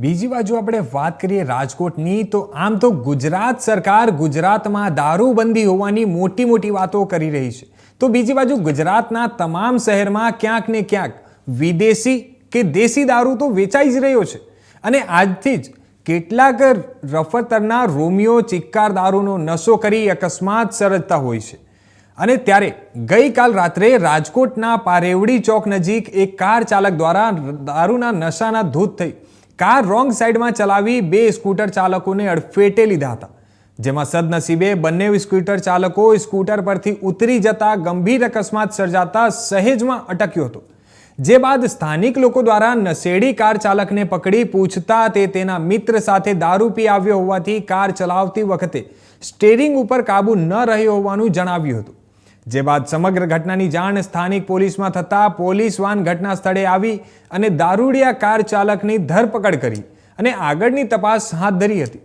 બીજી બાજુ આપણે વાત કરીએ રાજકોટની, તો આમ તો ગુજરાત સરકાર ગુજરાતમાં દારૂબંધી હોવાની મોટી મોટી વાતો કરી રહી છે, તો બીજી બાજુ ગુજરાતના તમામ શહેરમાં ક્યાંક ને ક્યાંક વિદેશી કે દેશી દારૂ તો વેચાઈ જ રહ્યો છે. અને આજથી જ કેટલાક રફતરના રોમિયો ચિક્કાર દારૂનો નશો કરી અકસ્માત સર્જતા હોય છે. અને ત્યારે ગઈકાલ રાત્રે રાજકોટના પારેવડી ચોક નજીક એક કાર ચાલક દ્વારા દારૂના નશાના ધૂત થઈ કાર રોંગ સાઈડમાં ચલાવી બે સ્કૂટર ચાલકોને અડફેટે લીધા હતા, જેમાં સદનસીબે બંને સ્કૂટર ચાલકો સ્કૂટર પરથી ઉતરી જતા ગંભીર અકસ્માત સર્જાતા સહેજમાં અટક્યો હતો. જે બાદ સ્થાનિક લોકો દ્વારા નશેડી કાર ચાલકને પકડી પૂછતા તે તેના મિત્ર સાથે દારૂ પી આવ્યો હોવાથી કાર ચલાવતી વખતે સ્ટીયરિંગ ઉપર કાબુ ન રહ્યો હોવાનું જણાવ્યું હતું. જે બાદ સમગ્ર ઘટનાની જાણ સ્થાનિક પોલીસમાં થતાં પોલીસ વાન ઘટના સ્થળે આવી અને દારૂડિયા કાર ચાલકની ધરપકડ કરી અને આગળની તપાસ હાથ ધરી હતી.